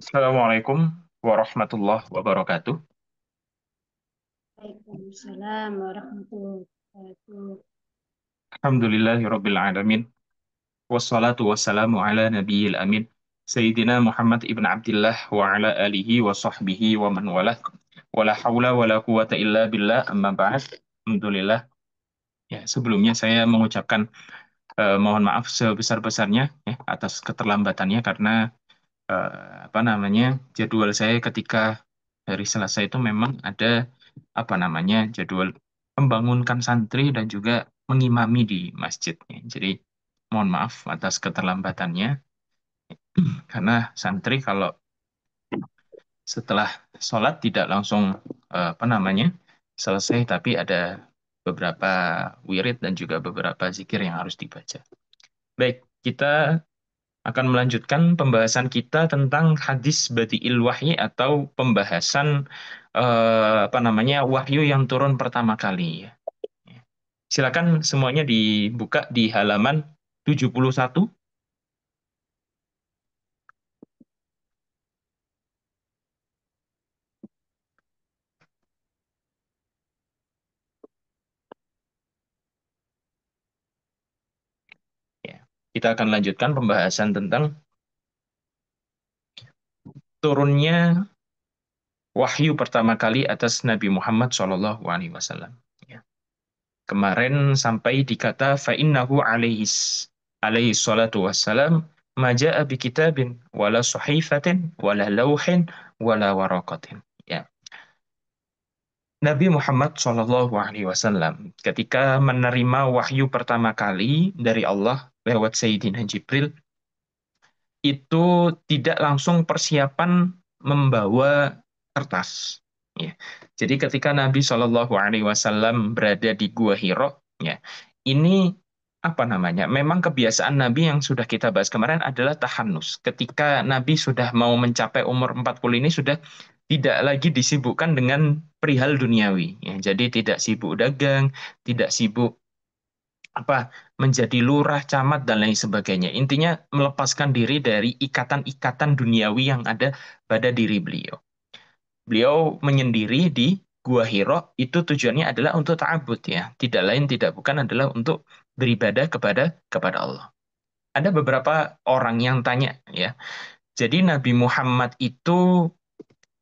Assalamualaikum warahmatullahi wabarakatuh. Waalaikumsalam warahmatullahi wabarakatuh. Alhamdulillahirabbil alamin. Wassalatu wassalamu ala nabiyil amin. Sayyidina Muhammad ibn Abdullah wa ala alihi wa sahbihi wa man walah. Wala haula wala quwata illa billah amma ba'd. Alhamdulillah. Ya, sebelumnya saya mengucapkan mohon maaf sebesar-besarnya ya, atas keterlambatannya karena apa namanya jadwal saya ketika hari Selasa itu memang ada apa namanya jadwal membangunkan santri dan juga mengimami di masjidnya. Jadi mohon maaf atas keterlambatannya karena santri kalau setelah sholat tidak langsung apa namanya selesai, tapi ada beberapa wirid dan juga beberapa zikir yang harus dibaca. Baik, kita akan melanjutkan pembahasan kita tentang hadis badi'il wahyi atau pembahasan apa namanya wahyu yang turun pertama kali ya. Silakan semuanya dibuka di halaman 71. Ya. Kita akan lanjutkan pembahasan tentang turunnya wahyu pertama kali atas Nabi Muhammad SAW. Ya. Kemarin sampai di kata fa'innahu alaihi salatu wassalam maja'a bi kitabin wala suhifatin wala lauhin wala waraqatin. Ya. Nabi Muhammad SAW ketika menerima wahyu pertama kali dari Allah lewat Sayyidina Jibril itu tidak langsung persiapan membawa kertas. Ya. Jadi ketika Nabi SAW berada di Gua Hiro, ya, ini apa namanya? Memang kebiasaan Nabi yang sudah kita bahas kemarin adalah tahanus. Ketika Nabi sudah mau mencapai umur 40 ini sudah tidak lagi disibukkan dengan perihal duniawi. Ya. Jadi tidak sibuk dagang, tidak sibuk apa menjadi lurah, camat dan lain sebagainya. Intinya melepaskan diri dari ikatan-ikatan duniawi yang ada pada diri beliau. Beliau menyendiri di Gua Hiro itu tujuannya adalah untuk ta'abud ya. Tidak lain tidak bukan adalah untuk beribadah kepada Allah. Ada beberapa orang yang tanya ya. Jadi Nabi Muhammad itu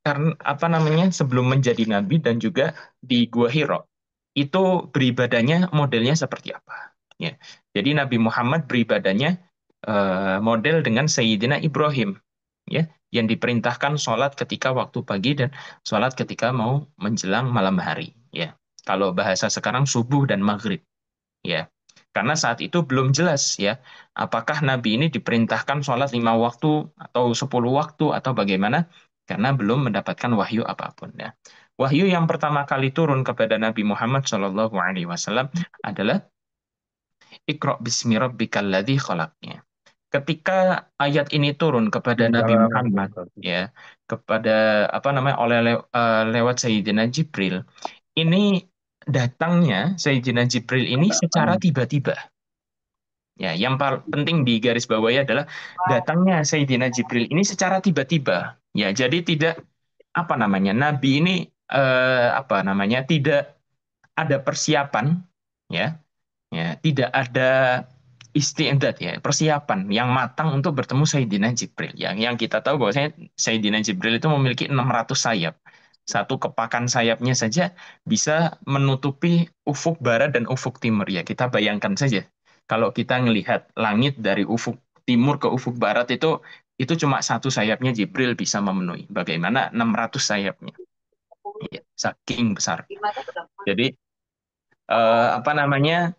karena apa namanya sebelum menjadi nabi dan juga di Gua Hiro itu beribadahnya modelnya seperti apa ya. Jadi Nabi Muhammad beribadahnya model dengan Sayyidina Ibrahim ya, yang diperintahkan sholat ketika waktu pagi dan sholat ketika mau menjelang malam hari ya. Kalau bahasa sekarang subuh dan maghrib ya. Karena saat itu belum jelas ya, apakah Nabi ini diperintahkan sholat 5 waktu atau 10 waktu atau bagaimana, karena belum mendapatkan wahyu apapun ya. Wahyu yang pertama kali turun kepada Nabi Muhammad SAW adalah Iqra bismi rabbikal ladzi khalaqnya. Ketika ayat ini turun kepada Nabi Muhammad ya, kepada apa namanya lewat Sayyidina Jibril, ini datangnya Sayyidina Jibril ini secara tiba-tiba. Ya, yang paling penting di garis bawahnya adalah datangnya Sayyidina Jibril ini secara tiba-tiba. Ya, jadi tidak apa namanya Nabi ini apa namanya tidak ada persiapan, ya, ya, tidak ada istiadat ya, persiapan yang matang untuk bertemu Sayyidina Jibril. Yang kita tahu bahwasanya Sayyidina Jibril itu memiliki 600 sayap. Satu kepakan sayapnya saja bisa menutupi ufuk barat dan ufuk timur ya. Kita bayangkan saja. Kalau kita melihat langit dari ufuk timur ke ufuk barat itu cuma satu sayapnya Jibril bisa memenuhi. Bagaimana 600 sayapnya? Ya, saking besar. Jadi apa namanya?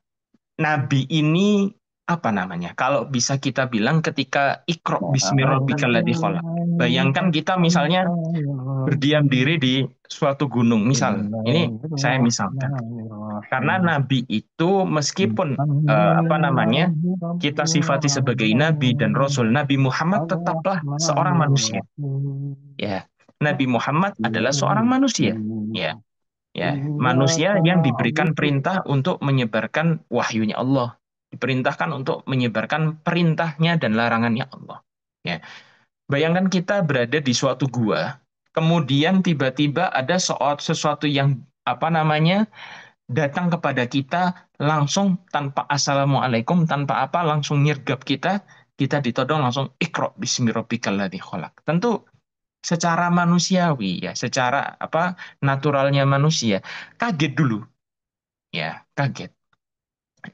Nabi ini apa namanya? Kalau bisa kita bilang ketika Iqra bismi rabbikal ladzi khalaq. Bayangkan kita misalnya berdiam diri di suatu gunung, misal. Ini saya misalkan. Karena Bismillahirrahmanirrahim. Nabi itu meskipun apa namanya kita sifati sebagai Nabi dan Rasul, Bismillahirrahmanirrahim. Nabi Muhammad tetaplah seorang manusia. Ya, Nabi Muhammad adalah seorang manusia. Ya, ya, manusia yang diberikan perintah untuk menyebarkan wahyunya Allah, diperintahkan untuk menyebarkan perintahnya dan larangannya Allah. Ya, bayangkan kita berada di suatu gua, kemudian tiba-tiba ada sesuatu yang apa namanya datang kepada kita langsung tanpa assalamualaikum, tanpa apa langsung nyergap kita ditodong langsung Iqra bismi rabbikal ladzi khalaq. Tentu secara manusiawi ya, secara apa naturalnya manusia kaget dulu ya, kaget.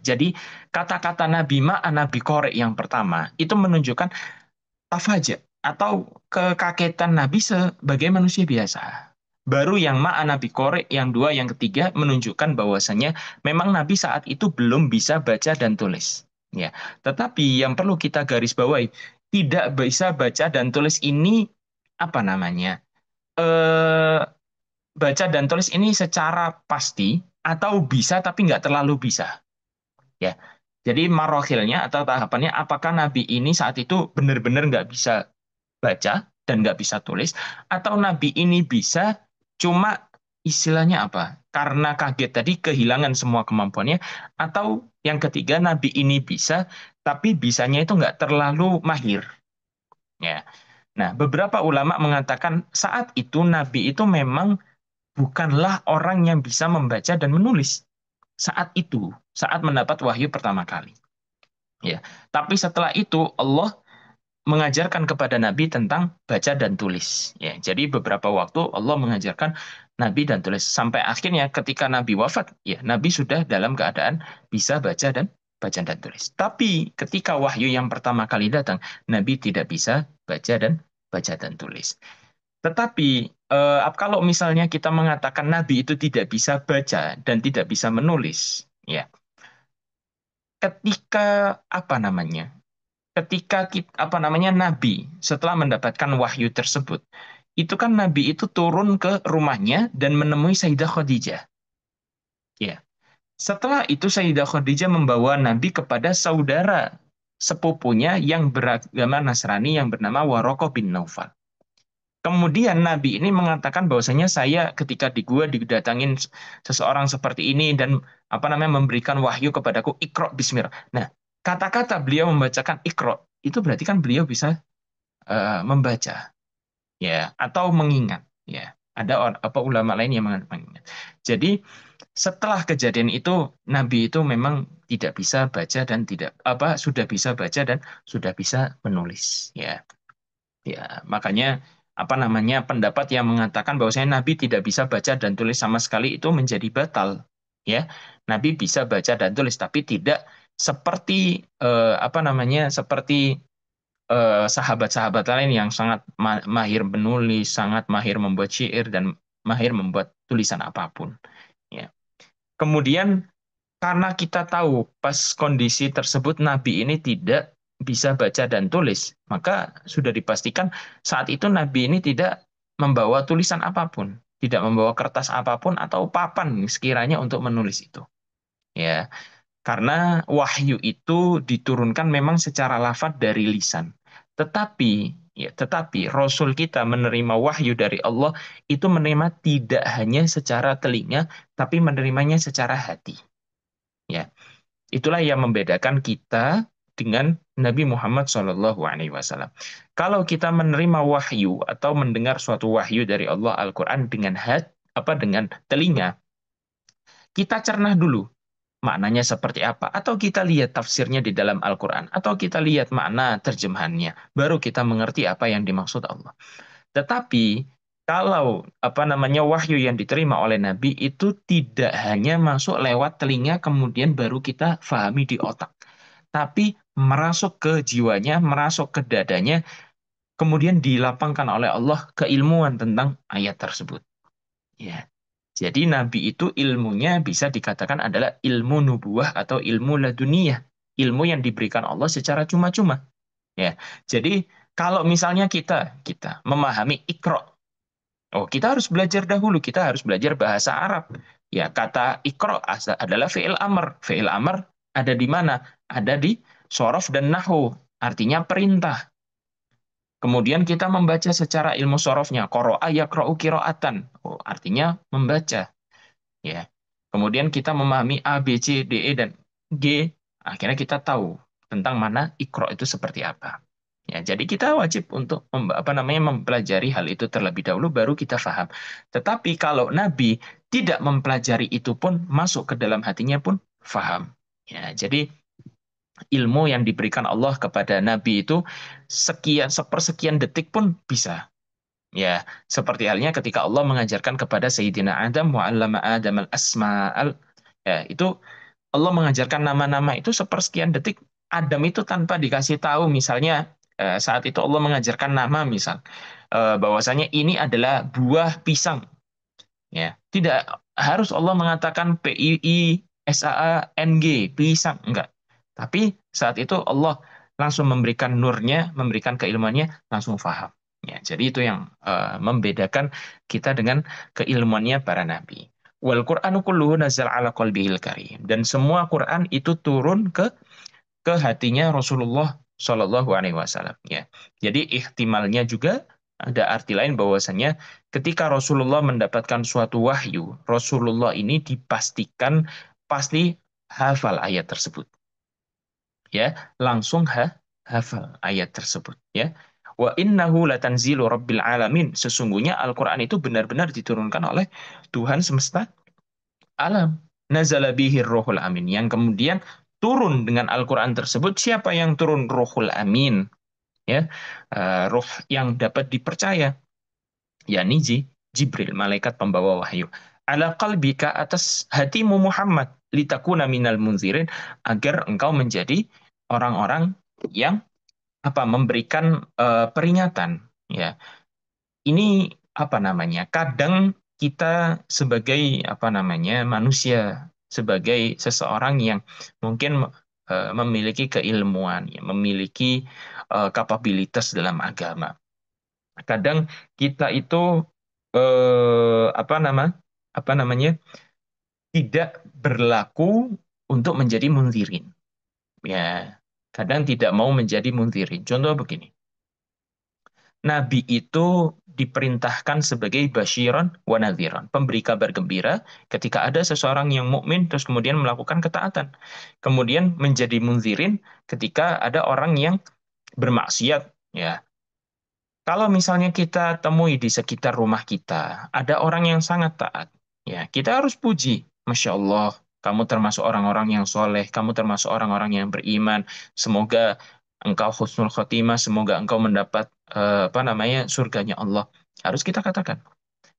Jadi kata-kata Nabi Ma'an Nabi Korek yang pertama itu menunjukkan tafaja atau kekagetan Nabi sebagai manusia biasa. Baru yang Ma'an Nabi Korek yang dua, yang ketiga menunjukkan bahwasanya memang Nabi saat itu belum bisa baca dan tulis. Ya, tetapi yang perlu kita garis bawahi, tidak bisa baca dan tulis ini apa namanya? eh, baca dan tulis ini secara pasti atau bisa tapi nggak terlalu bisa. Ya, jadi marohilnya atau tahapannya, apakah Nabi ini saat itu benar-benar nggak bisa baca dan nggak bisa tulis, atau Nabi ini bisa, cuma istilahnya apa? Karena kaget tadi kehilangan semua kemampuannya, atau yang ketiga Nabi ini bisa, tapi bisanya itu nggak terlalu mahir. Ya. Nah, beberapa ulama mengatakan saat itu Nabi itu memang bukanlah orang yang bisa membaca dan menulis. Saat itu, saat mendapat wahyu pertama kali. Ya. Tapi setelah itu Allah mengajarkan kepada Nabi tentang baca dan tulis. Ya, jadi beberapa waktu Allah mengajarkan Nabi dan tulis sampai akhirnya ketika Nabi wafat, ya Nabi sudah dalam keadaan bisa baca dan tulis. Tapi ketika wahyu yang pertama kali datang, Nabi tidak bisa baca dan tulis. Tetapi kalau misalnya kita mengatakan Nabi itu tidak bisa baca dan tidak bisa menulis, ya ketika apa namanya? Ketika kita, apa namanya Nabi setelah mendapatkan wahyu tersebut, itu kan Nabi itu turun ke rumahnya dan menemui Sayyidah Khadijah. Ya. Setelah itu Sayyidah Khadijah membawa Nabi kepada saudara sepupunya yang beragama Nasrani yang bernama Waraqah bin Naufal. Kemudian Nabi ini mengatakan bahwasanya saya ketika di gua didatangin seseorang seperti ini dan apa namanya memberikan wahyu kepadaku Iqra bismillah. Nah, kata-kata beliau membacakan Iqra itu berarti kan beliau bisa membaca ya atau mengingat ya. Ada apa ulama lain yang mengingat. Jadi setelah kejadian itu Nabi itu memang tidak bisa baca dan tidak apa sudah bisa baca dan sudah bisa menulis ya. Ya, makanya apa namanya pendapat yang mengatakan bahwasanya Nabi tidak bisa baca dan tulis sama sekali itu menjadi batal. Ya, Nabi bisa baca dan tulis tapi tidak seperti apa namanya seperti sahabat-sahabat lain yang sangat mahir menulis, sangat mahir membuat syair dan mahir membuat tulisan apapun. Ya. Kemudian karena kita tahu pas kondisi tersebut Nabi ini tidak bisa baca dan tulis, maka sudah dipastikan saat itu Nabi ini tidak membawa tulisan apapun, tidak membawa kertas apapun atau papan sekiranya untuk menulis itu. Ya, karena wahyu itu diturunkan memang secara lafaz dari lisan. Tetapi Rasul kita menerima wahyu dari Allah itu menerima tidak hanya secara telinga, tapi menerimanya secara hati. Ya, itulah yang membedakan kita dengan Nabi Muhammad SAW. Kalau kita menerima wahyu atau mendengar suatu wahyu dari Allah Al-Quran dengan dengan telinga, kita cernah dulu maknanya seperti apa, atau kita lihat tafsirnya di dalam Al-Quran, atau kita lihat makna terjemahannya, baru kita mengerti apa yang dimaksud Allah. Tetapi kalau apa namanya wahyu yang diterima oleh Nabi itu tidak hanya masuk lewat telinga kemudian baru kita fahami di otak, tapi merasuk ke jiwanya, merasuk ke dadanya, kemudian dilapangkan oleh Allah keilmuan tentang ayat tersebut. Ya. Jadi Nabi itu ilmunya bisa dikatakan adalah ilmu nubuah atau ilmu laduniyah, ilmu yang diberikan Allah secara cuma-cuma. Ya. Jadi kalau misalnya kita memahami Iqra, oh, kita harus belajar dahulu. Kita harus belajar bahasa Arab. Ya, kata Iqra adalah fi'il amr. Fi'il amr ada di mana? Ada di sorof dan nahu. Artinya perintah. Kemudian kita membaca secara ilmu sorofnya. Qoro'a yaqra'u qira'atan. Oh, artinya membaca. Ya. Kemudian kita memahami A, B, C, D, E, dan G. Akhirnya kita tahu tentang mana Iqra itu seperti apa. Ya, jadi kita wajib untuk apa namanya mempelajari hal itu terlebih dahulu baru kita paham. Tetapi kalau Nabi tidak mempelajari itu pun masuk ke dalam hatinya pun paham. Ya, jadi ilmu yang diberikan Allah kepada Nabi itu sepersekian detik pun bisa. Ya, seperti halnya ketika Allah mengajarkan kepada Sayyidina Adam wa 'allama Adam al-asma'al. Ya, itu Allah mengajarkan nama-nama itu sepersekian detik. Adam itu tanpa dikasih tahu, misalnya saat itu Allah mengajarkan nama, misal bahwasanya ini adalah buah pisang. Ya, tidak harus Allah mengatakan PIISAANG, pisang, enggak. Tapi saat itu Allah langsung memberikan nurnya, memberikan keilmuannya, langsung faham. Ya, jadi itu yang membedakan kita dengan keilmuannya para nabi. Wal Qur'anu kulluhu nazal ala qalbihil karim. Dan semua Quran itu turun ke hatinya Rasulullah Shallallahu Alaihi Wasallam. Ya, jadi ihtimalnya juga ada arti lain bahwasanya ketika Rasulullah mendapatkan suatu wahyu, Rasulullah ini dipastikan pasti hafal ayat tersebut. Ya, langsung hafal ayat tersebut. Ya, wa innahu latanzilu rabbil alamin. Sesungguhnya Al-Quran itu benar-benar diturunkan oleh Tuhan semesta alam. Nazala bihi Ruhul Amin. Yang kemudian turun dengan Al-Quran tersebut, siapa yang turun? Ruhul Amin. Ya, ruh yang dapat dipercaya, yakni Jibril, malaikat pembawa wahyu. Ala qalbika, atas hatimu Muhammad, litakuna minal munzirin, agar engkau menjadi orang-orang yang memberikan peringatan. Ya, ini apa namanya? Kadang kita sebagai manusia, sebagai seseorang yang mungkin memiliki keilmuan, ya, memiliki kapabilitas dalam agama. Kadang kita itu apa namanya? Tidak berlaku untuk menjadi munzirin. Ya, kadang tidak mau menjadi munzirin. Contoh begini. Nabi itu diperintahkan sebagai basyiron wa nadhiron, pemberi kabar gembira ketika ada seseorang yang mukmin terus kemudian melakukan ketaatan. Kemudian menjadi munzirin ketika ada orang yang bermaksiat, ya. Kalau misalnya kita temui di sekitar rumah kita, ada orang yang sangat taat, ya, kita harus puji. Masya Allah, kamu termasuk orang-orang yang soleh, kamu termasuk orang-orang yang beriman. Semoga engkau husnul khotimah, semoga engkau mendapat surganya Allah. Harus kita katakan.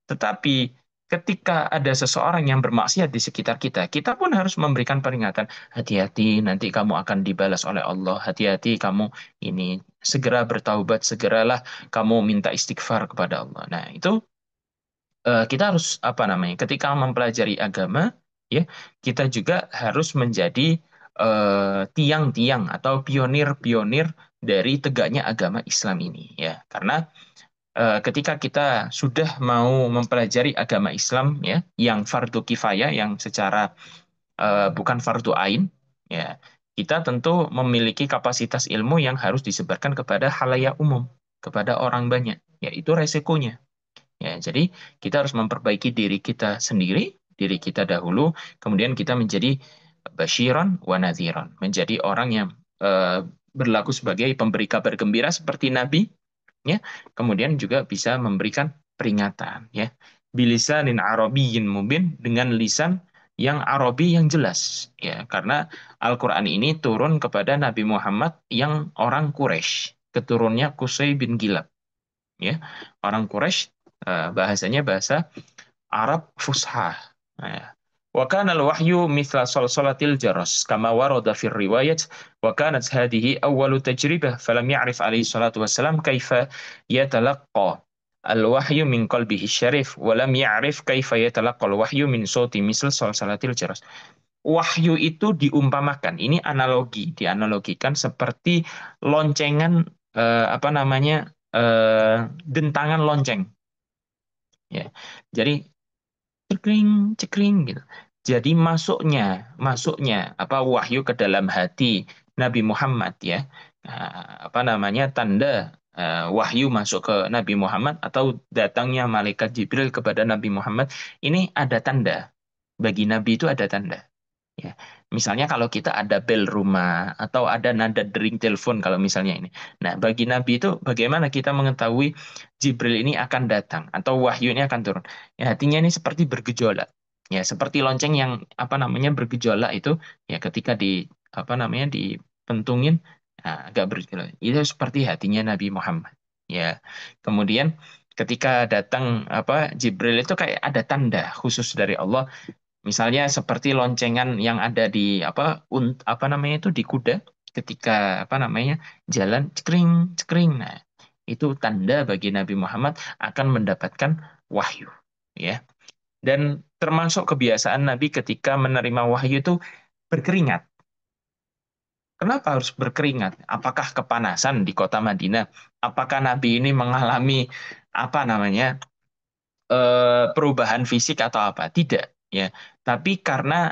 Tetapi ketika ada seseorang yang bermaksiat di sekitar kita, kita pun harus memberikan peringatan. Hati-hati, nanti kamu akan dibalas oleh Allah. Hati-hati, kamu ini segera bertaubat, segeralah kamu minta istighfar kepada Allah. Nah, itu kita harus ketika mempelajari agama, ya, kita juga harus menjadi tiang-tiang atau pionir-pionir dari tegaknya agama Islam ini, ya. Karena ketika kita sudah mau mempelajari agama Islam, ya, yang fardu kifayah, yang secara bukan fardu ain, ya, kita tentu memiliki kapasitas ilmu yang harus disebarkan kepada halayak umum, kepada orang banyak. Ya, itu resikonya. Ya, jadi kita harus memperbaiki diri kita sendiri, diri kita dahulu, kemudian kita menjadi basyiron wa nadhiron, menjadi orang yang eh, berlaku sebagai pemberi kabar gembira seperti Nabi, ya. Kemudian juga bisa memberikan peringatan, ya. Bilisanin Arabiyyin mubin, dengan lisan yang Arabi yang jelas, ya. Karena Al-Qur'an ini turun kepada Nabi Muhammad yang orang Quraisy, keturunnya Qusay bin Kilab, ya. Orang Quraisy, bahasanya bahasa Arab Fusha. Nah, wa kana al-wahyu mithla salsalatil jaras kama warada fi riwayat wa kanat hadhihi awwalu tajribah falam ya'rif alaihi salatu wassalam kaifa yatalaqqa al-wahyu min qalbihi syarif wa lam ya'rif kaifa yatalaqqa al-wahyu min sauti misl salsalatil jaras. Wahyu itu diumpamakan, ini analogi, dianalogikan seperti loncengan, dentangan lonceng, ya. Jadi cekring cekring gitu. Jadi masuknya masuknya wahyu ke dalam hati Nabi Muhammad, ya. Tanda wahyu masuk ke Nabi Muhammad atau datangnya malaikat Jibril kepada Nabi Muhammad, ini ada tanda. Bagi Nabi itu ada tanda. Ya, misalnya kalau kita ada bel rumah atau ada nada dering telepon kalau misalnya ini. Nah, bagi Nabi itu bagaimana kita mengetahui Jibril ini akan datang atau wahyu ini akan turun? Ya, hatinya ini seperti bergejolak. Ya, seperti lonceng yang bergejolak itu, ya, ketika dipentungin, nah, agak bergejolak. Itu seperti hatinya Nabi Muhammad. Ya. Kemudian ketika datang Jibril itu kayak ada tanda khusus dari Allah. Misalnya seperti loncengan yang ada di itu di kuda ketika jalan cekring cekring. Nah, itu tanda bagi Nabi Muhammad akan mendapatkan wahyu, ya. Dan termasuk kebiasaan Nabi ketika menerima wahyu itu berkeringat. Kenapa harus berkeringat? Apakah kepanasan di kota Madinah? Apakah Nabi ini mengalami apa namanya perubahan fisik atau apa? Tidak, ya. Tapi karena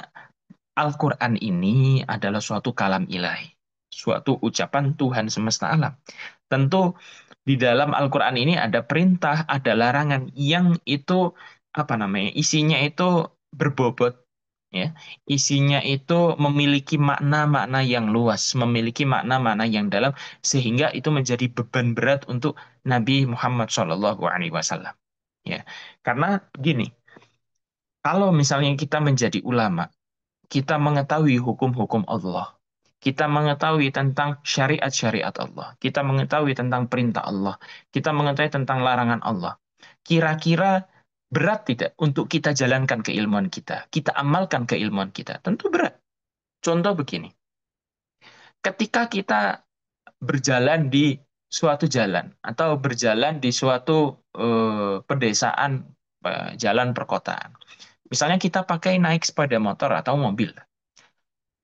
Al-Quran ini adalah suatu kalam ilahi, suatu ucapan Tuhan semesta alam. Tentu di dalam Al-Quran ini ada perintah, ada larangan yang itu apa namanya? Isinya itu berbobot, ya. Isinya itu memiliki makna-makna yang luas, memiliki makna-makna yang dalam, sehingga itu menjadi beban berat untuk Nabi Muhammad SAW. Ya, karena gini, kalau misalnya kita menjadi ulama, kita mengetahui hukum-hukum Allah, kita mengetahui tentang syariat-syariat Allah, kita mengetahui tentang perintah Allah, kita mengetahui tentang larangan Allah. Kira-kira berat tidak untuk kita jalankan keilmuan kita amalkan keilmuan kita? Tentu berat. Contoh begini, ketika kita berjalan di suatu jalan atau berjalan di suatu pedesaan, jalan perkotaan. Misalnya kita pakai naik sepeda motor atau mobil.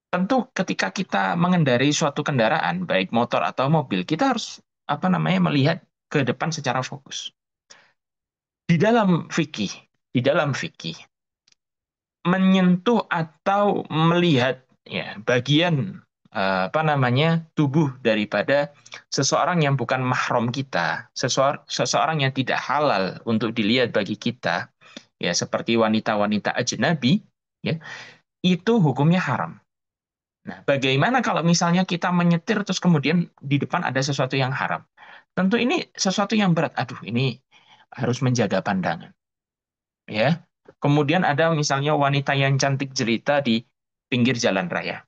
Tentu ketika kita mengendarai suatu kendaraan, baik motor atau mobil, kita harus apa namanya melihat ke depan secara fokus. Di dalam fikih, di dalam fikih, menyentuh atau melihat ya bagian apa namanya tubuh daripada seseorang yang bukan mahram kita, seseorang yang tidak halal untuk dilihat bagi kita, ya seperti wanita-wanita ajnabi, ya itu hukumnya haram. Nah, bagaimana kalau misalnya kita menyetir terus kemudian di depan ada sesuatu yang haram? Tentu ini sesuatu yang berat. Aduh, ini harus menjaga pandangan, ya. Kemudian ada misalnya wanita yang cantik jelita di pinggir jalan raya.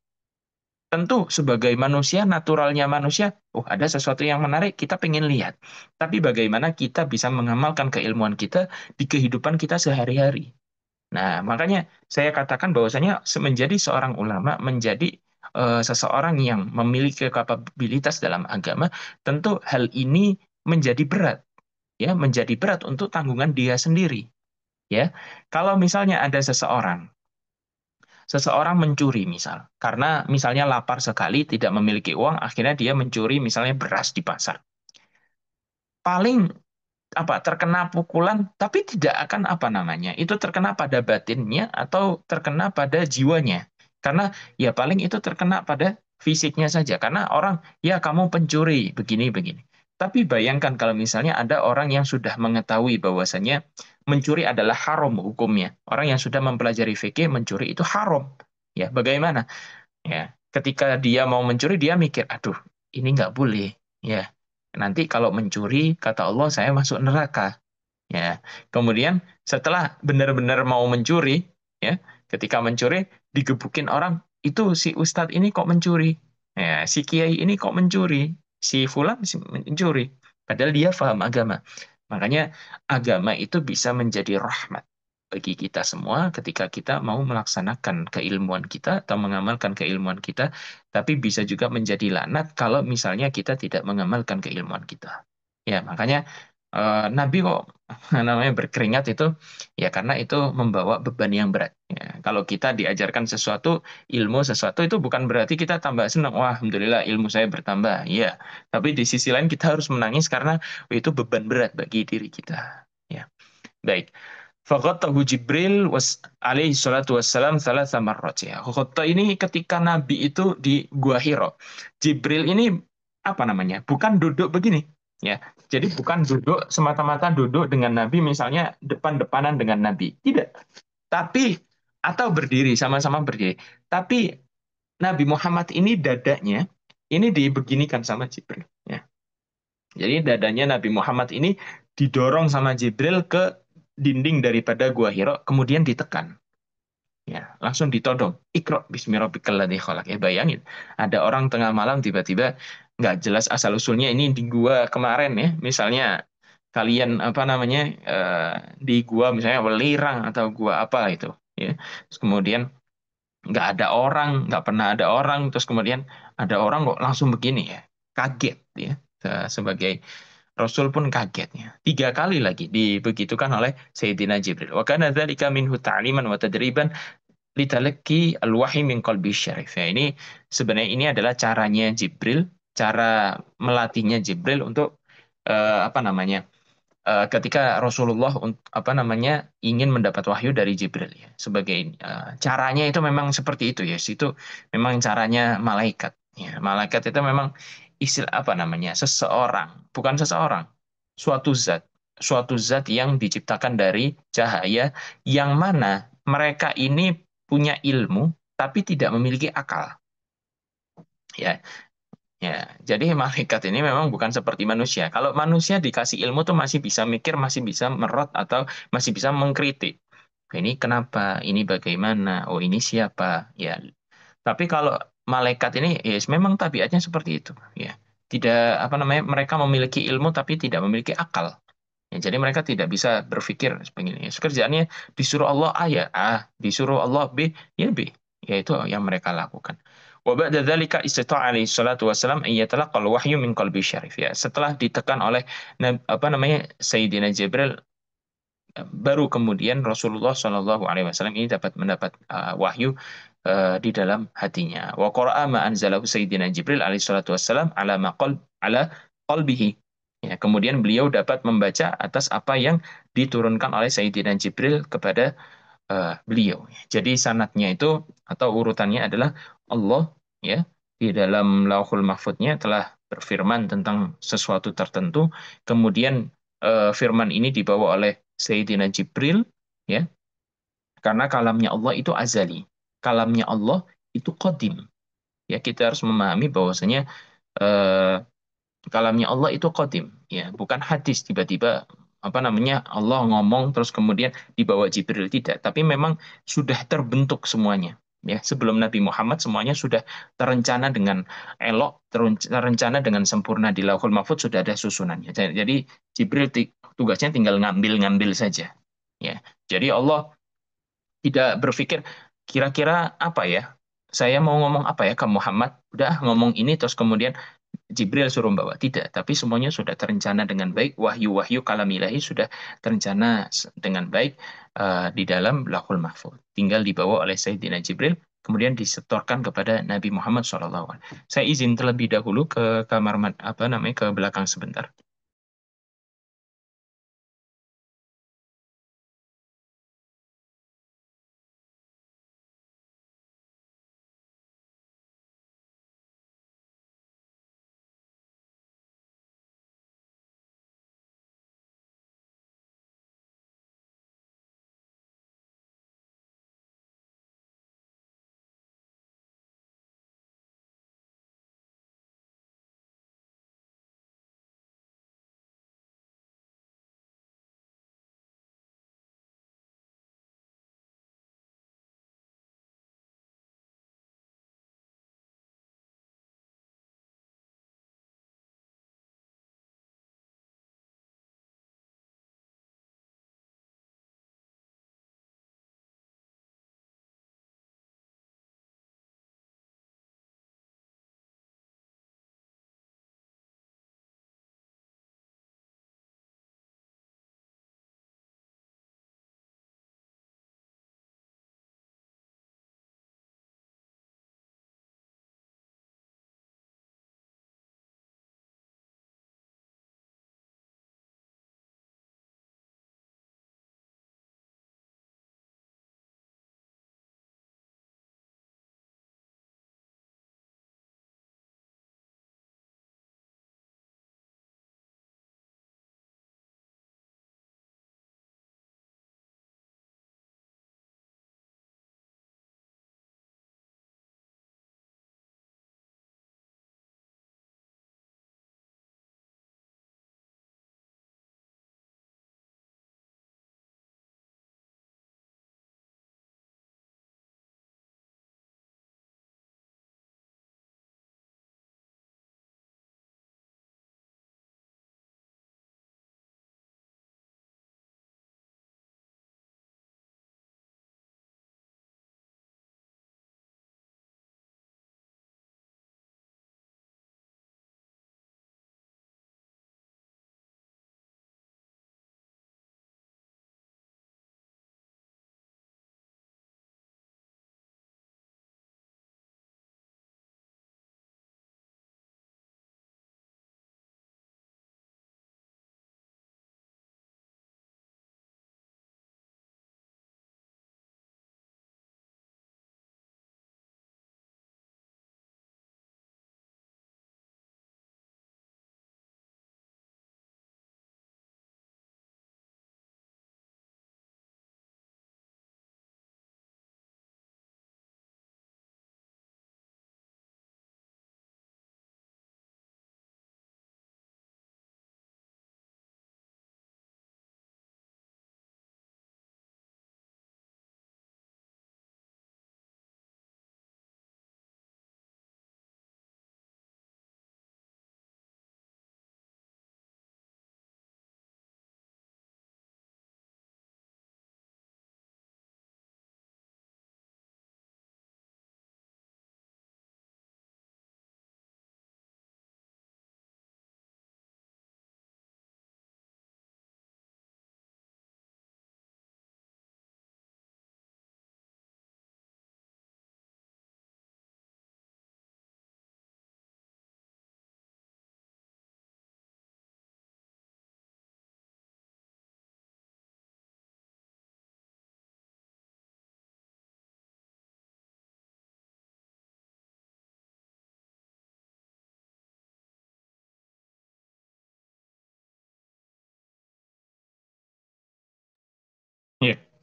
Tentu sebagai manusia, naturalnya manusia, oh ada sesuatu yang menarik, kita pengen lihat. Tapi bagaimana kita bisa mengamalkan keilmuan kita di kehidupan kita sehari-hari? Nah, makanya saya katakan bahwasanya menjadi seorang ulama, menjadi seseorang yang memiliki kapabilitas dalam agama, tentu hal ini menjadi berat, ya, menjadi berat untuk tanggungan dia sendiri, ya. Kalau misalnya ada seseorang mencuri misal, karena misalnya lapar sekali, tidak memiliki uang, akhirnya dia mencuri misalnya beras di pasar. Paling apa terkena pukulan tapi tidak akan apa namanya itu terkena pada batinnya atau terkena pada jiwanya karena ya paling itu terkena pada fisiknya saja karena orang ya kamu pencuri begini begini tapi bayangkan kalau misalnya ada orang yang sudah mengetahui bahwasanya mencuri adalah haram hukumnya orang yang sudah mempelajari fikih mencuri itu haram ya bagaimana ya ketika dia mau mencuri dia mikir aduh ini nggak boleh ya nanti kalau mencuri kata Allah saya masuk neraka ya kemudian setelah benar-benar mau mencuri ya ketika mencuri digebukin orang itu si ustadz ini kok mencuri ya si kiai ini kok mencuri si fulan mencuri padahal dia paham agama makanya agama itu bisa menjadi rahmat bagi kita semua ketika kita mau melaksanakan keilmuan kita atau mengamalkan keilmuan kita tapi bisa juga menjadi laknat kalau misalnya kita tidak mengamalkan keilmuan kita ya makanya Nabi kok namanya berkeringat itu ya karena itu membawa beban yang berat. Ya, kalau kita diajarkan sesuatu ilmu sesuatu itu bukan berarti kita tambah senang. Wah, alhamdulillah ilmu saya bertambah. Iya, tapi di sisi lain kita harus menangis karena itu beban berat bagi diri kita. Ya, baik. Fakotahu Jibril alaihi salatu wassalam thalatha marrat ya. Fakotahu ini ketika Nabi itu di Gua Hiro. Jibril ini apa namanya? Bukan duduk begini ya. Jadi bukan duduk semata-mata duduk dengan Nabi misalnya depan-depanan dengan Nabi. Tidak. Tapi atau berdiri sama-sama berdiri. Tapi Nabi Muhammad ini dadanya ini dibeginikan sama Jibril ya. Jadi dadanya Nabi Muhammad ini didorong sama Jibril ke dinding daripada Gua Hiro, kemudian ditekan. Ya, langsung ditodong. Iqra bismi rabbikal ladzi khalaq. Ya, bayangin, ada orang tengah malam tiba-tiba nggak jelas asal-usulnya ini di gua kemarin ya. Misalnya kalian apa namanya di gua misalnya Welirang atau gua apa itu ya. Terus kemudian nggak ada orang, nggak pernah ada orang, terus kemudian ada orang kok langsung begini ya, kaget ya. Sebagai Rasul pun kagetnya. 3 kali lagi dibegitukan oleh Sayyidina Jibril. Wa kana dzalika minhu ta'liman wa tadriban litalaqi al-wahyi min qalbi syarif. Ya, ini sebenarnya ini adalah caranya Jibril, cara melatihnya Jibril untuk apa namanya? Ketika Rasulullah apa namanya ingin mendapat wahyu dari Jibril ya. Sebagai caranya itu memang seperti itu ya. Itu memang caranya malaikat. Ya, malaikat itu memang istilah apa namanya? Seseorang, bukan seseorang. Suatu zat yang diciptakan dari cahaya yang mana mereka ini punya ilmu tapi tidak memiliki akal. Ya, ya, jadi malaikat ini memang bukan seperti manusia. Kalau manusia dikasih ilmu tuh masih bisa mikir, masih bisa merot atau masih bisa mengkritik. Ini kenapa? Ini bagaimana? Oh, ini siapa? Ya. Tapi kalau malaikat ini, ya memang tabiatnya seperti itu. Ya, tidak apa namanya? Mereka memiliki ilmu tapi tidak memiliki akal. Ya, jadi mereka tidak bisa berpikir sebagainya. Kerjaannya disuruh Allah A ya A, disuruh Allah B ya B. Ya itu yang mereka lakukan. Wa ba'da dzalika istata'a alaihi salatu wassalam an yatalaqal wahyu min qalbi syarif. Ya, setelah ditekan oleh apa namanya Sayyidina Jibril, baru kemudian Rasulullah Shallallahu Alaihi Wasallam ini dapat mendapat wahyu di dalam hatinya. Wa qara'a ma anzalahu Sayyidina Jibril alaihi salatu wassalam ala qalbihi. Ya, kemudian beliau dapat membaca atas apa yang diturunkan oleh Sayyidina Jibril kepada beliau. Jadi sanatnya itu atau urutannya adalah Allah ya di dalam Lauhul Mahfudnya telah berfirman tentang sesuatu tertentu, kemudian firman ini dibawa oleh Sayyidina Jibril ya karena kalamnya Allah itu azali, kalamnya Allah itu qadim. Ya kita harus memahami bahwasanya eh, kalamnya Allah itu qadim, ya, bukan hadis tiba-tiba apa namanya Allah ngomong terus kemudian dibawa Jibril tidak, tapi memang sudah terbentuk semuanya. Ya, sebelum Nabi Muhammad semuanya sudah terencana dengan elok, terencana dengan sempurna di Lauhul Mahfuz sudah ada susunannya. Jadi Jibril tugasnya tinggal ngambil-ngambil saja. Ya. Jadi Allah tidak berpikir kira-kira apa ya? Saya mau ngomong apa ya ke Muhammad? Udah ngomong ini terus kemudian Jibril suruh bawa. Tidak, tapi semuanya sudah terencana dengan baik. Wahyu-wahyu kalamilahi sudah terencana dengan baik di dalam Lauhul Mahfuz. Tinggal dibawa oleh Sayyidina Jibril, kemudian disetorkan kepada Nabi Muhammad SAW. Saya izin terlebih dahulu ke kamar apa namanya ke belakang sebentar.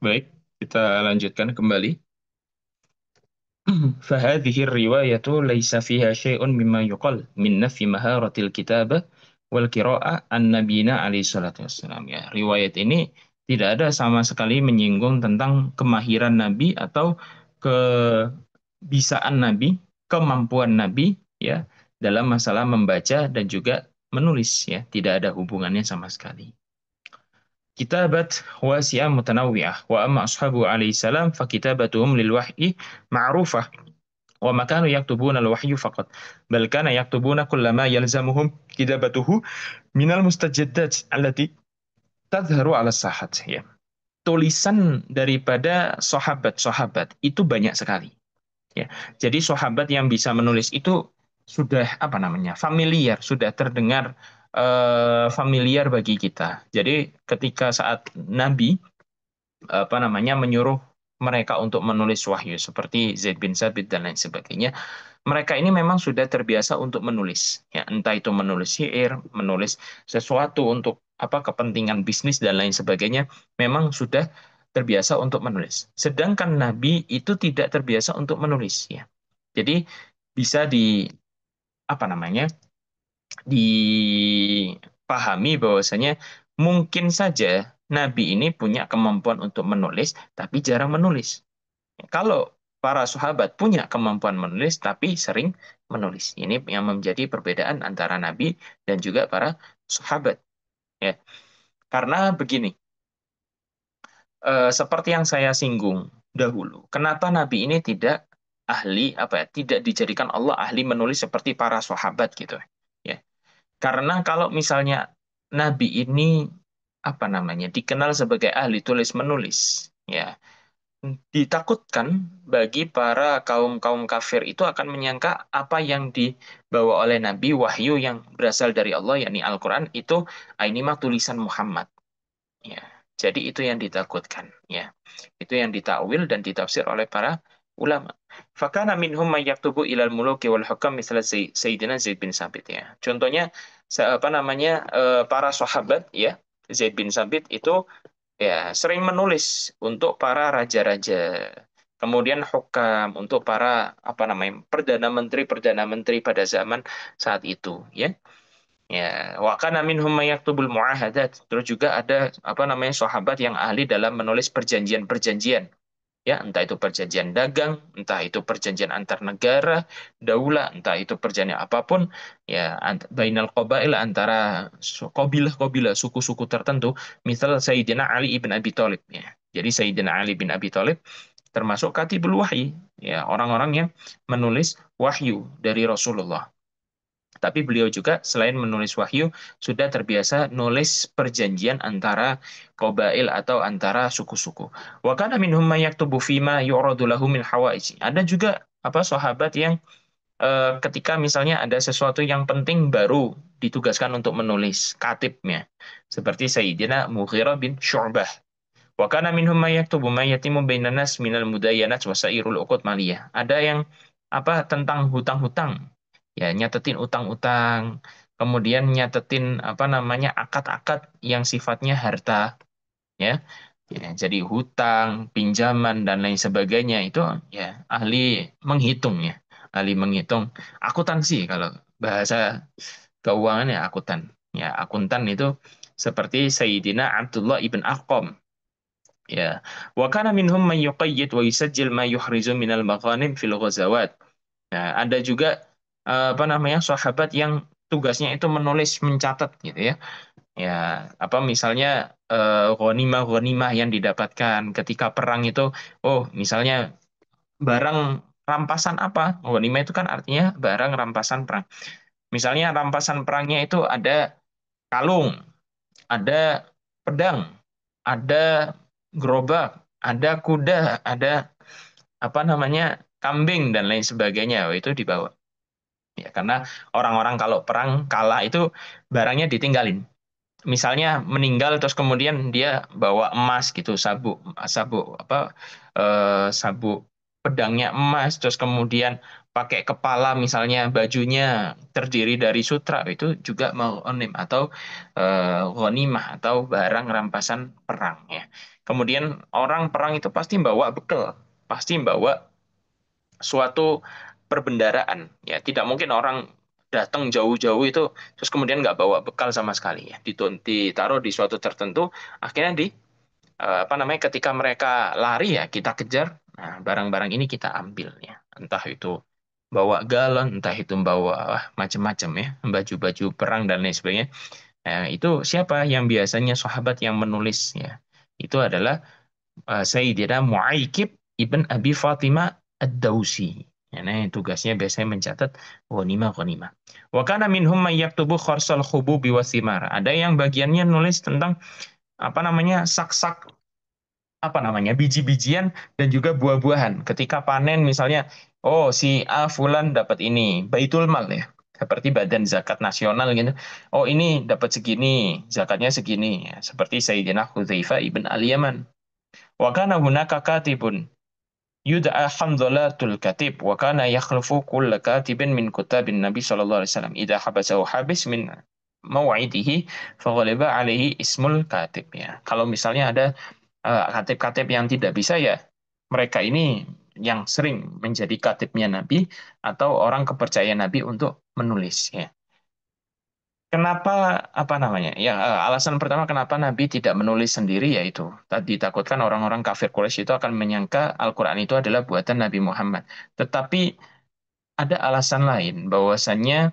Baik, kita lanjutkan kembali. فهذه الرواية ليس فيها شيء مما يقال من نفي مهارة الكتابة والقراءة عن نبينا عليه الصلاة والسلام. Ya, riwayat ini tidak ada sama sekali menyinggung tentang kemahiran Nabi atau kebisaan Nabi, kemampuan Nabi ya dalam masalah membaca dan juga menulis ya, tidak ada hubungannya sama sekali. كتابة واسعة متنوعة وأما أصحابه عليه السلام فكتابتهم للوحي معروفة وما كانوا يكتبون الوحي فقط بل كان يكتبون كل ما يلزمهم كتابته من المستجدات التي تظهر على الساحات ya. Tulisan daripada sahabat-sahabat itu banyak sekali ya. Jadi sahabat yang bisa menulis itu sudah apa namanya? Familiar, sudah terdengar familiar bagi kita. Jadi ketika saat Nabi apa namanya menyuruh mereka untuk menulis wahyu seperti Zaid bin Sabit dan lain sebagainya. Mereka ini memang sudah terbiasa untuk menulis, ya entah itu menulis syair, menulis sesuatu untuk apa kepentingan bisnis dan lain sebagainya, memang sudah terbiasa untuk menulis. Sedangkan Nabi itu tidak terbiasa untuk menulis, ya. Jadi bisa di apa namanya dipahami bahwasanya mungkin saja Nabi ini punya kemampuan untuk menulis, tapi jarang menulis. Kalau para sahabat punya kemampuan menulis, tapi sering menulis. Ini yang menjadi perbedaan antara Nabi dan juga para sahabat. Ya, karena begini, seperti yang saya singgung dahulu, kenapa Nabi ini tidak ahli apa ya, tidak dijadikan Allah ahli menulis seperti para sahabat gitu. Ya, karena kalau misalnya Nabi ini apa namanya dikenal sebagai ahli tulis menulis, ya ditakutkan bagi para kaum-kaum kafir itu akan menyangka apa yang dibawa oleh Nabi wahyu yang berasal dari Allah yakni Al-Qur'an itu ini mah tulisan Muhammad ya. Jadi itu yang ditakutkan ya. Itu yang ditakwil dan ditafsir oleh para ulama. Fakana minhum may yaktubu ilal muluki wal hukam misalnya Sayyidina Zaid bin Sabit ya. Contohnya apa namanya para sahabat ya Zaid bin Sabit itu ya, sering menulis untuk para raja-raja. Kemudian hukam untuk para apa namanya perdana menteri pada zaman saat itu, ya. Ya, wa kana minhum may yaktubul muahadat. Terus juga ada apa namanya sahabat yang ahli dalam menulis perjanjian-perjanjian. Ya, entah itu perjanjian dagang, entah itu perjanjian antar negara, daulah, entah itu perjanjian apapun, ya bainal qabail antara kabilah-kabilah, suku-suku tertentu, misal Sayyidina Ali ibn Abi Thalib ya. Jadi Sayyidina Ali bin Abi Thalib termasuk katibul wahyi, ya orang-orang yang menulis wahyu dari Rasulullah. Tapi beliau juga selain menulis wahyu, sudah terbiasa nulis perjanjian antara qabail atau antara suku-suku. Wa kana minhum may yaktubu fima yu'radu lahu min hawaij. Ada juga apa sahabat yang ketika misalnya ada sesuatu yang penting baru ditugaskan untuk menulis katibnya. Seperti Sayyidina Mughirah bin Syu'bah. Wa kana minhum may yaktubu ma yatimu bainan nas minal mudayanat wa sairul uqud maliyah. Ada yang apa tentang hutang-hutang. Ya, nyatetin utang-utang, kemudian nyatetin apa namanya akad-akad yang sifatnya harta, ya. Ya, jadi hutang, pinjaman dan lain sebagainya itu ya ahli menghitung ya. Ahli menghitung akuntansi kalau bahasa keuangan ya akuntan. Ya, akuntan itu seperti Sayyidina Abdullah ibn Arqam. Ya, wa kana minhum man yuqayyid wa yusajjil ma yuhrizu minal maghanim fil ghazawat. Nah, ada juga apa namanya sahabat yang tugasnya itu menulis, mencatat gitu ya. Ya, apa misalnya ghanimah-ghanimah yang didapatkan ketika perang itu, oh, misalnya barang rampasan apa? Ghanimah itu kan artinya barang rampasan perang. Misalnya rampasan perangnya itu ada kalung, ada pedang, ada gerobak, ada kuda, ada apa namanya kambing dan lain sebagainya. Oh, itu dibawa. Ya, karena orang-orang kalau perang kalah itu barangnya ditinggalin. Misalnya meninggal terus kemudian dia bawa emas gitu, sabuk, sabuk apa sabuk pedangnya emas, terus kemudian pakai kepala misalnya bajunya terdiri dari sutra itu juga mau onim atau ghanimah atau barang rampasan perang ya. Kemudian orang perang itu pasti bawa bekal, pasti bawa suatu perbendaraan. Ya, tidak mungkin orang datang jauh-jauh itu terus kemudian nggak bawa bekal sama sekali ya. Ditaruh di suatu tertentu, akhirnya apa namanya ketika mereka lari ya kita kejar. Nah, barang-barang ini kita ambil ya. Entah itu bawa galon, entah itu bawa macam-macam ya, baju-baju perang dan lain sebagainya. Nah, itu siapa yang biasanya sahabat yang menulis ya? Itu adalah Sayyidina Mu'aikib ibn Abi Fatimah Ad-Dausi. Ya, nah, tugasnya biasanya mencatat ghanimah. Wa kana minhum may yaktubu kharsal khububi wasimar. Ada yang bagiannya nulis tentang apa namanya sak-sak apa namanya biji-bijian dan juga buah-buahan. Ketika panen misalnya, oh si A Fulan dapat ini, baitul mal ya. Seperti badan zakat nasional gitu. Oh ini dapat segini, zakatnya segini. Ya, seperti Sayyidina Hudzaifah ibn Al-Yaman. Wa kana hunaka katibun yud'a Hamzalatul Katib wa kana yakhlufu kull katibin min kutabin Nabi sallallahu alaihi wasallam idza habasahu habis min maw'idihi faghaliba alaihi ismul katib ya. Kalau misalnya ada katib-katib yang tidak bisa ya mereka ini yang sering menjadi katibnya Nabi atau orang kepercayaan Nabi untuk menulis ya. Kenapa apa namanya? Ya, alasan pertama kenapa Nabi tidak menulis sendiri yaitu tadi takutkan orang-orang kafir Quraisy itu akan menyangka Al-Qur'an itu adalah buatan Nabi Muhammad. Tetapi ada alasan lain bahwasannya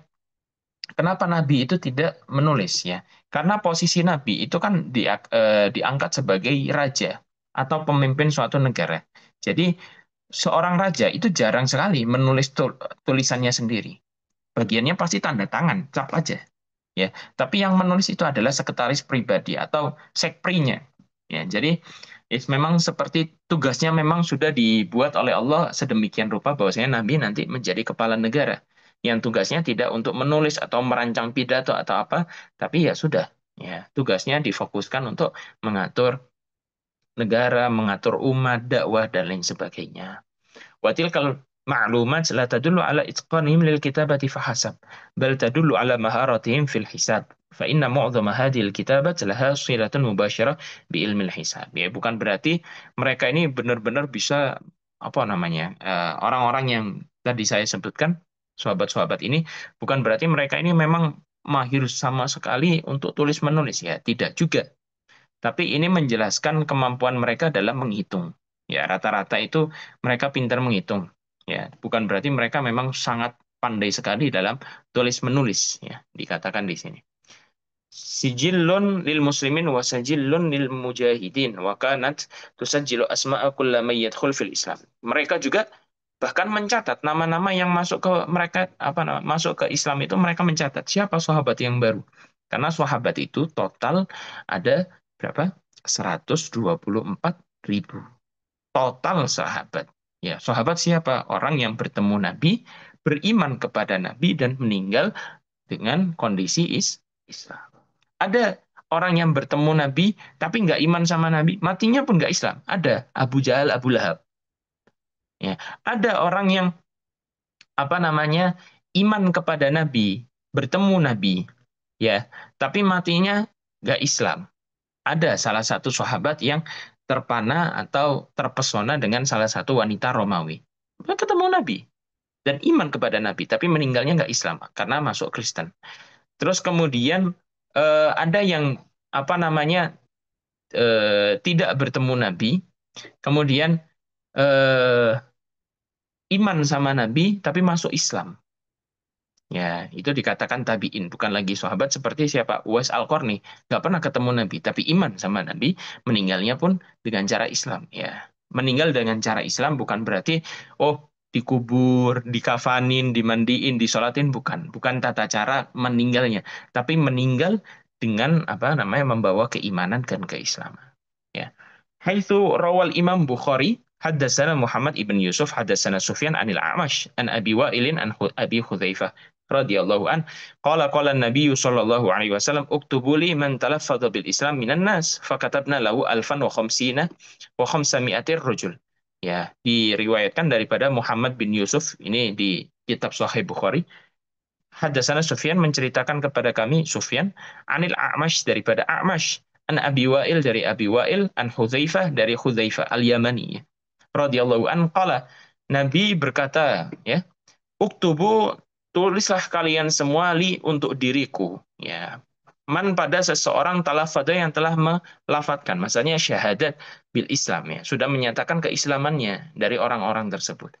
kenapa Nabi itu tidak menulis ya? Karena posisi Nabi itu kan diangkat sebagai raja atau pemimpin suatu negara. Jadi seorang raja itu jarang sekali menulis tulisannya sendiri. Bagiannya pasti tanda tangan, cap aja ya. Tapi yang menulis itu adalah sekretaris pribadi atau sekprinya. Ya, jadi memang seperti tugasnya memang sudah dibuat oleh Allah sedemikian rupa bahwasanya Nabi nanti menjadi kepala negara yang tugasnya tidak untuk menulis atau merancang pidato atau apa, tapi ya sudah, ya tugasnya difokuskan untuk mengatur negara, mengatur umat, dakwah dan lain sebagainya. وتلك المعلومات لا تدل على إتقانهم للكتابة فحسب بل تدل على مهارتهم في الحساب فإن معظم هذه الكتابة لها صلة مباشرة بعلم الحساب ya bukan berarti mereka ini benar-benar bisa apa namanya orang-orang yang tadi saya sebutkan sahabat-sahabat ini bukan berarti mereka ini memang mahir sama sekali untuk tulis menulis ya tidak juga tapi ini menjelaskan kemampuan mereka dalam menghitung. Ya, rata-rata itu mereka pintar menghitung. Ya, bukan berarti mereka memang sangat pandai sekali dalam tulis menulis. Ya, dikatakan di sini. Sijillun lil muslimin wa sajillun lil mujahidin wa kanat tusajjilu asma'a kulla may yadkhul fil Islam. Mereka juga bahkan mencatat nama-nama yang masuk ke mereka apa nama masuk ke Islam itu mereka mencatat siapa sahabat yang baru. Karena sahabat itu total ada berapa? 124.000 total sahabat. Ya, sahabat siapa? Orang yang bertemu Nabi, beriman kepada Nabi dan meninggal dengan kondisi Islam. Ada orang yang bertemu Nabi tapi nggak iman sama Nabi, matinya pun nggak Islam. Ada Abu Jahal, Abu Lahab. Ya, ada orang yang apa namanya iman kepada Nabi, bertemu Nabi, ya, tapi matinya nggak Islam. Ada salah satu sahabat yang terpana atau terpesona dengan salah satu wanita Romawi. Dia ketemu Nabi dan iman kepada Nabi, tapi meninggalnya nggak Islam karena masuk Kristen. Terus kemudian ada yang apa namanya tidak bertemu Nabi, kemudian eh, iman sama Nabi tapi masuk Islam. Ya, itu dikatakan tabi'in, bukan lagi sahabat seperti siapa? Uwais Al-Qarni. Nggak pernah ketemu Nabi, tapi iman sama Nabi, meninggalnya pun dengan cara Islam. Ya, meninggal dengan cara Islam bukan berarti, oh, dikubur, dikafanin, dimandiin, disolatin, bukan. Bukan tata cara meninggalnya. Tapi meninggal dengan, apa namanya, membawa keimanan dan keislaman. Ya. Haitsu rawal Imam Bukhari حدثنا محمد ibn Yusuf حدثنا سفيان عن الأعمش عن أبي وائل عن أبي حذيفة رضي الله عنه قال النبي صلى الله عليه وسلم اكتبوا لي من تلفظ بالإسلام من الناس فكتبنا له 1050 و500 رجل ya diriwayatkan daripada Muhammad bin Yusuf ini di kitab Sahih Bukhari Hadasana Sufyan menceritakan kepada kami Sufyan anil A'mash daripada A'mash An Abi Wa'il dari Abi Wa'il, an Hudzaifah dari Hudzaifah Al-Yamani, radhiyallahu an qala, Nabi berkata, ya, uktubu, tulislah kalian semua li untuk diriku, ya. Man pada seseorang talafada yang telah melafatkan, maksudnya syahadat bil Islam, ya, sudah menyatakan keislamannya dari orang-orang tersebut.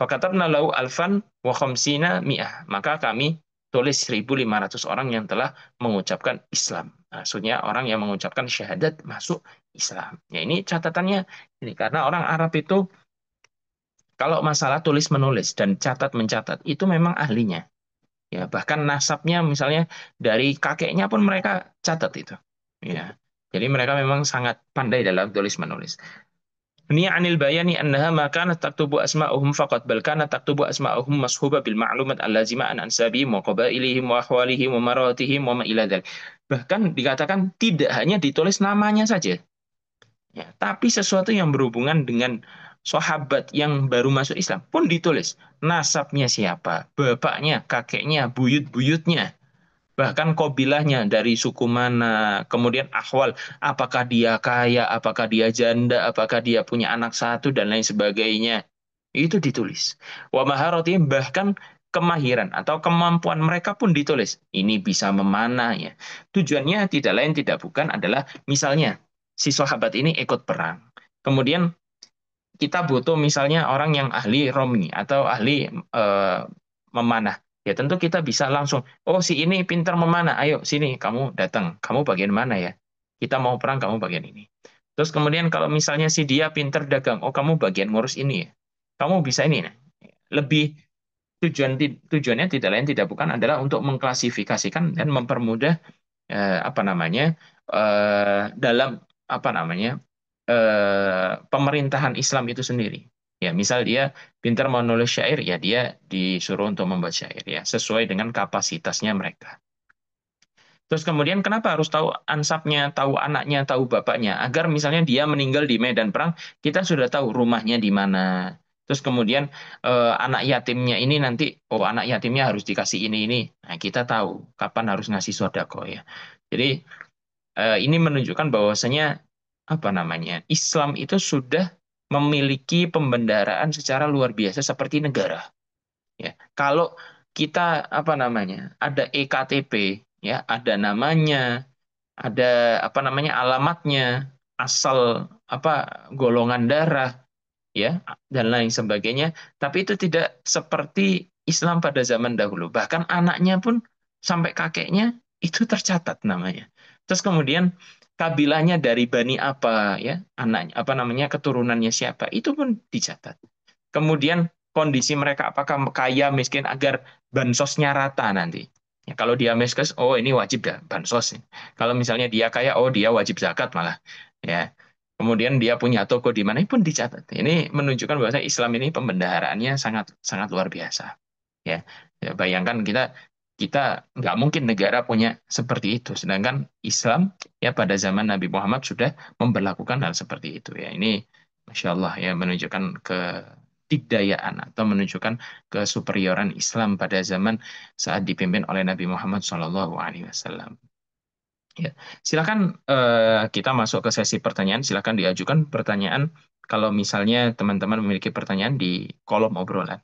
Fakatabna lahu alfan wa khamsina mi'ah, maka kami tulis 1.500 orang yang telah mengucapkan Islam. Maksudnya orang yang mengucapkan syahadat masuk Islam. Ya, ini catatannya ini karena orang Arab itu kalau masalah tulis menulis dan catat mencatat itu memang ahlinya. Ya, bahkan nasabnya misalnya dari kakeknya pun mereka catat itu. Ya. Jadi mereka memang sangat pandai dalam tulis menulis. Ini anil bayani annaha ma kanat taktubu asma'uhum faqat bal kanat taktubu asma'uhum mashuba bil ma'lumat allazima an ansabihim wa qabailihim wa ahwalihim wa maratihim wa ma ila dzalik. Bahkan dikatakan tidak hanya ditulis namanya saja. Ya, tapi sesuatu yang berhubungan dengan sahabat yang baru masuk Islam pun ditulis. Nasabnya siapa, bapaknya, kakeknya, buyut-buyutnya, bahkan kabilahnya dari suku mana, kemudian ahwal, apakah dia kaya, apakah dia janda, apakah dia punya anak satu, dan lain sebagainya. Itu ditulis. Wa maharatihim, bahkan kemahiran atau kemampuan mereka pun ditulis. Ini bisa memanah ya. Tujuannya tidak lain tidak bukan adalah misalnya si sahabat ini ikut perang. Kemudian kita butuh misalnya orang yang ahli romi atau ahli memanah. Ya tentu kita bisa langsung, oh si ini pintar memanah, ayo sini kamu datang, kamu bagian mana ya? Kita mau perang, kamu bagian ini. Terus kemudian kalau misalnya si dia pintar dagang, oh kamu bagian ngurus ini ya, kamu bisa ini. Nah. Lebih tujuannya tidak lain tidak bukan adalah untuk mengklasifikasikan dan mempermudah apa namanya dalam apa namanya pemerintahan Islam itu sendiri. Ya, misal dia pintar menulis syair, ya dia disuruh untuk membuat syair ya sesuai dengan kapasitasnya mereka. Terus kemudian kenapa harus tahu ansapnya, tahu anaknya, tahu bapaknya? Agar misalnya dia meninggal di medan perang, kita sudah tahu rumahnya di mana. Terus kemudian anak yatimnya ini nanti, oh anak yatimnya harus dikasih ini. Nah, kita tahu kapan harus ngasih sodako ya. Jadi ini menunjukkan bahwasanya apa namanya Islam itu sudah memiliki pembendaraan secara luar biasa seperti negara. Ya, kalau kita apa namanya ada EKTP, ya ada namanya, ada apa namanya alamatnya, asal apa golongan darah, ya dan lain sebagainya. Tapi itu tidak seperti Islam pada zaman dahulu. Bahkan anaknya pun sampai kakeknya itu tercatat namanya. Terus kemudian kabilahnya dari bani apa, ya anaknya apa namanya keturunannya siapa itu pun dicatat. Kemudian kondisi mereka apakah kaya miskin agar bansosnya rata nanti. Ya, kalau dia miskin, oh ini wajib dah bansos. Kalau misalnya dia kaya, oh dia wajib zakat malah. Ya. Kemudian dia punya toko di mana pun dicatat. Ini menunjukkan bahwa Islam ini pembendaharaannya sangat sangat luar biasa. Ya, ya bayangkan kita kita nggak mungkin negara punya seperti itu. Sedangkan Islam ya pada zaman Nabi Muhammad sudah memberlakukan hal seperti itu. Ya, ini Masya Allah ya menunjukkan kedikdayaan atau menunjukkan kesuperioran Islam pada zaman saat dipimpin oleh Nabi Muhammad SAW. Ya, silakan kita masuk ke sesi pertanyaan. Silakan diajukan pertanyaan kalau misalnya teman-teman memiliki pertanyaan di kolom obrolan.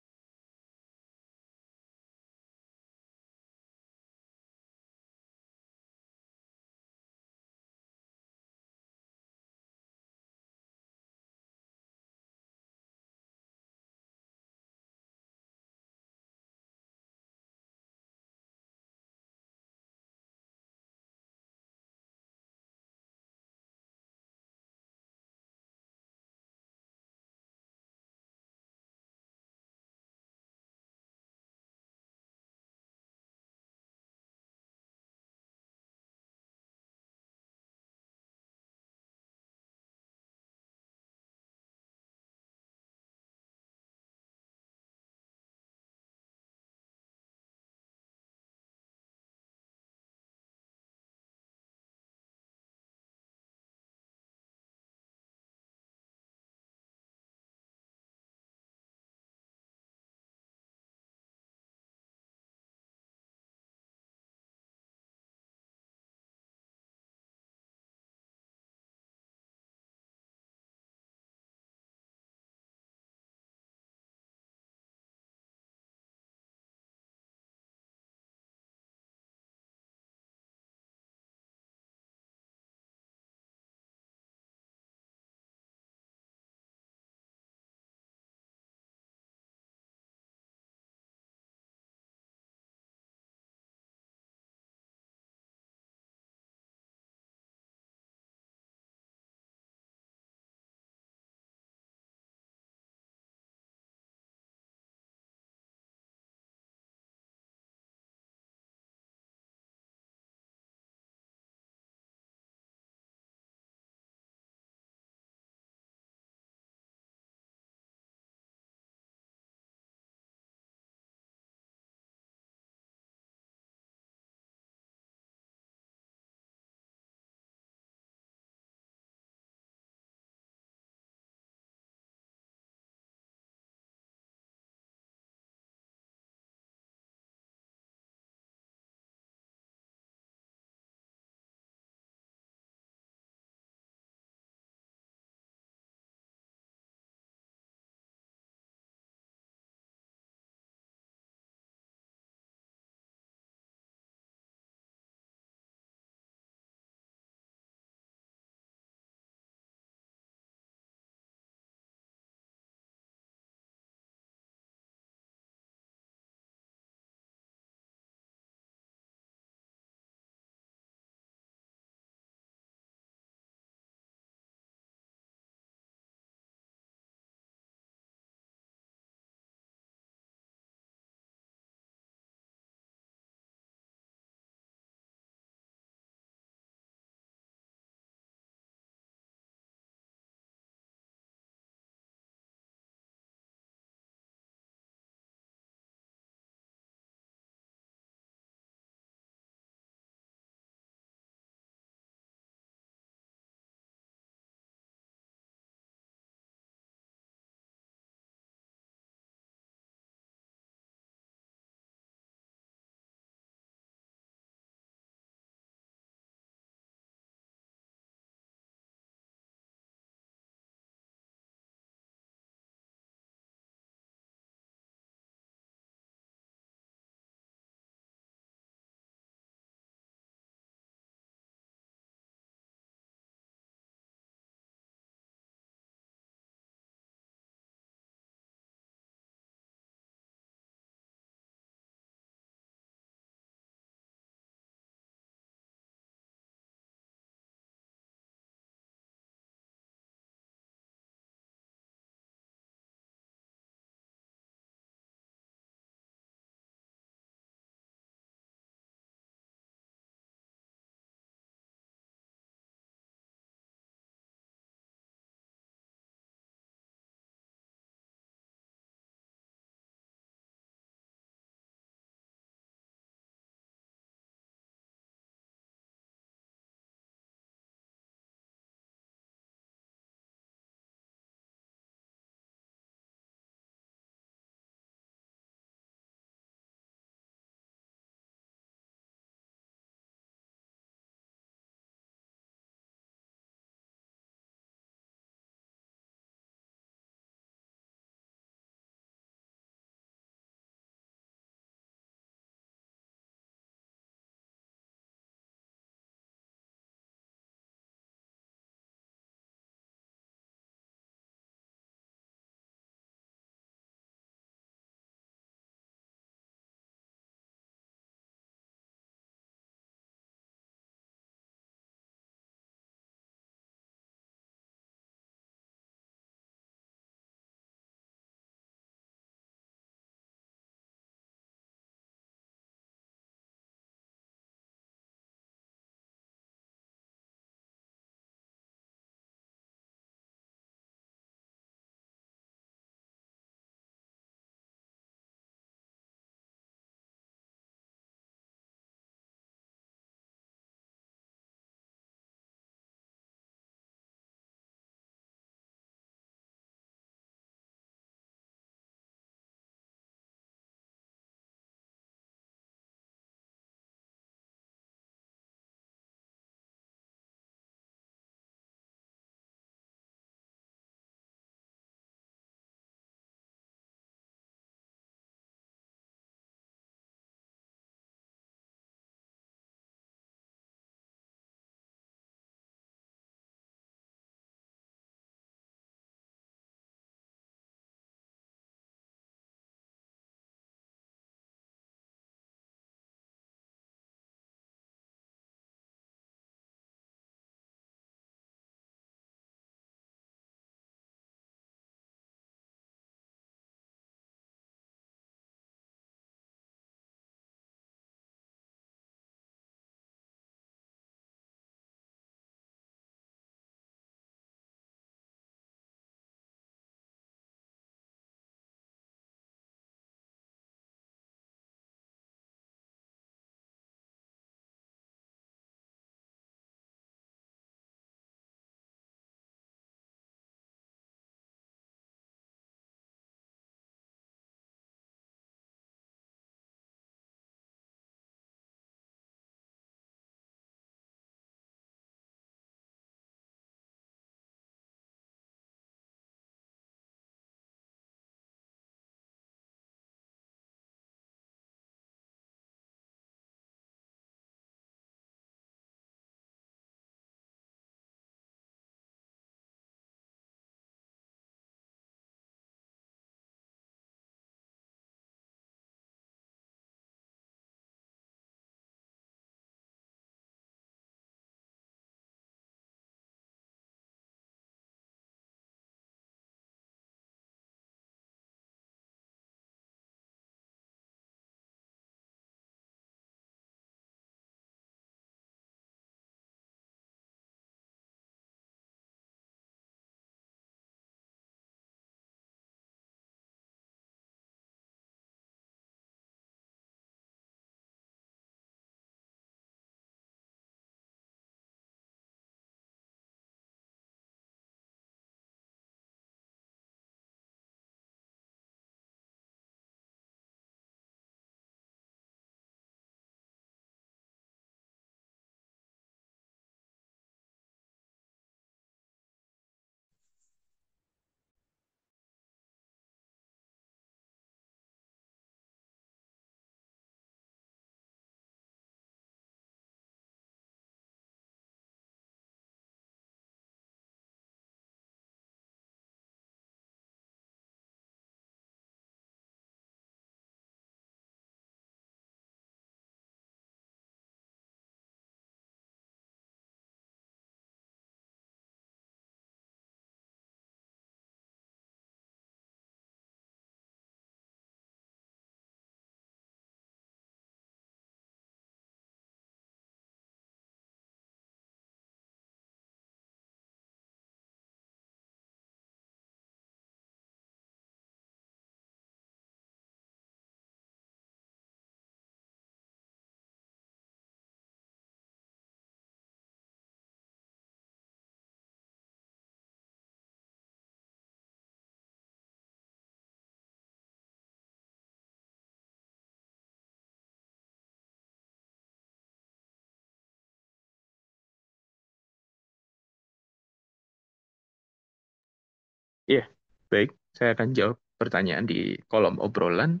Baik, saya akan jawab pertanyaan di kolom obrolan.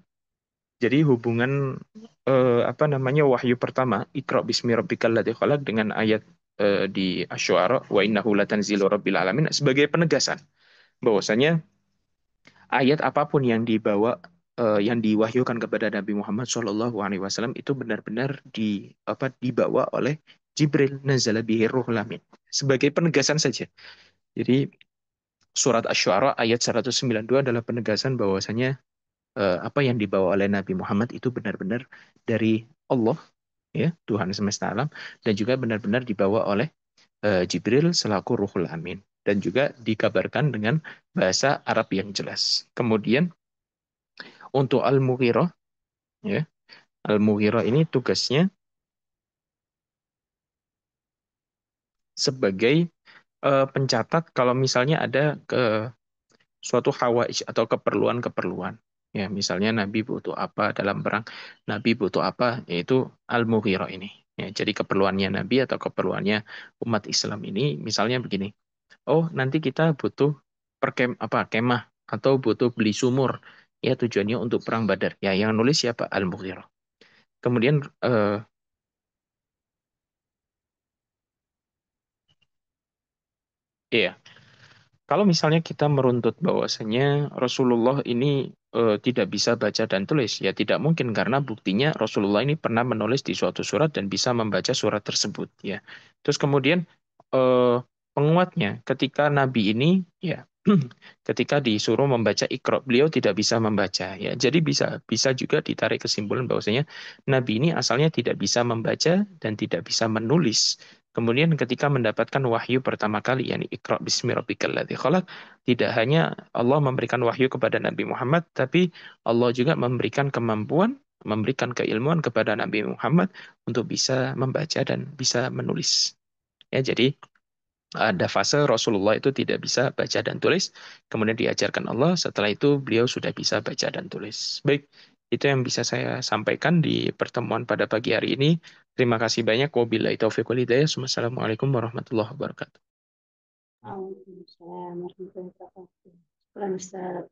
Jadi hubungan apa namanya wahyu pertama Iqra bismi rabbikal ladzi khalaq dengan ayat di Asy-Syu'ara wa innahu latanzilu rabbil alamin sebagai penegasan bahwasanya ayat apapun yang yang diwahyukan kepada Nabi Muhammad SAW itu benar-benar dibawa oleh Jibril nazala bihi ruhul amin. Sebagai penegasan saja. Jadi surat Asy-Syu'ara ayat 192 adalah penegasan bahwasanya apa yang dibawa oleh Nabi Muhammad itu benar-benar dari Allah, ya Tuhan semesta alam, dan juga benar-benar dibawa oleh Jibril selaku Ruhul Amin, dan juga dikabarkan dengan bahasa Arab yang jelas. Kemudian untuk Al-Mughirah, ya Al-Mughirah ini tugasnya sebagai pencatat kalau misalnya ada suatu hawaij atau keperluan-keperluan. Ya, misalnya Nabi butuh apa dalam perang, Nabi butuh apa, yaitu Al-Mughirah ini. Ya, jadi keperluannya Nabi atau keperluannya umat Islam ini, misalnya begini. Oh, nanti kita butuh kemah atau butuh beli sumur. Ya, tujuannya untuk perang Badar. Ya, yang nulis siapa? Al-Mughirah. Kemudian iya, kalau misalnya kita meruntut bahwasanya Rasulullah ini tidak bisa baca dan tulis, ya tidak mungkin karena buktinya Rasulullah ini pernah menulis di suatu surat dan bisa membaca surat tersebut, ya. Terus kemudian eh, penguatnya ketika Nabi ini, ya, ketika disuruh membaca Iqra, beliau tidak bisa membaca, ya. Jadi bisa bisa juga ditarik kesimpulan bahwasanya Nabi ini asalnya tidak bisa membaca dan tidak bisa menulis. Kemudian ketika mendapatkan wahyu pertama kali, yakni Iqra bismi rabbikal ladzi khalaq, tidak hanya Allah memberikan wahyu kepada Nabi Muhammad, tapi Allah juga memberikan kemampuan, memberikan keilmuan kepada Nabi Muhammad untuk bisa membaca dan bisa menulis. Ya, jadi ada fase Rasulullah itu tidak bisa baca dan tulis, kemudian diajarkan Allah, setelah itu beliau sudah bisa baca dan tulis. Baik, itu yang bisa saya sampaikan di pertemuan pada pagi hari ini. Terima kasih banyak. Wabillahi taufiq wal hidayah. Wassalamualaikum warahmatullahi wabarakatuh. Waalaikumsalam warahmatullahi wabarakatuh. Syukran, Ustaz.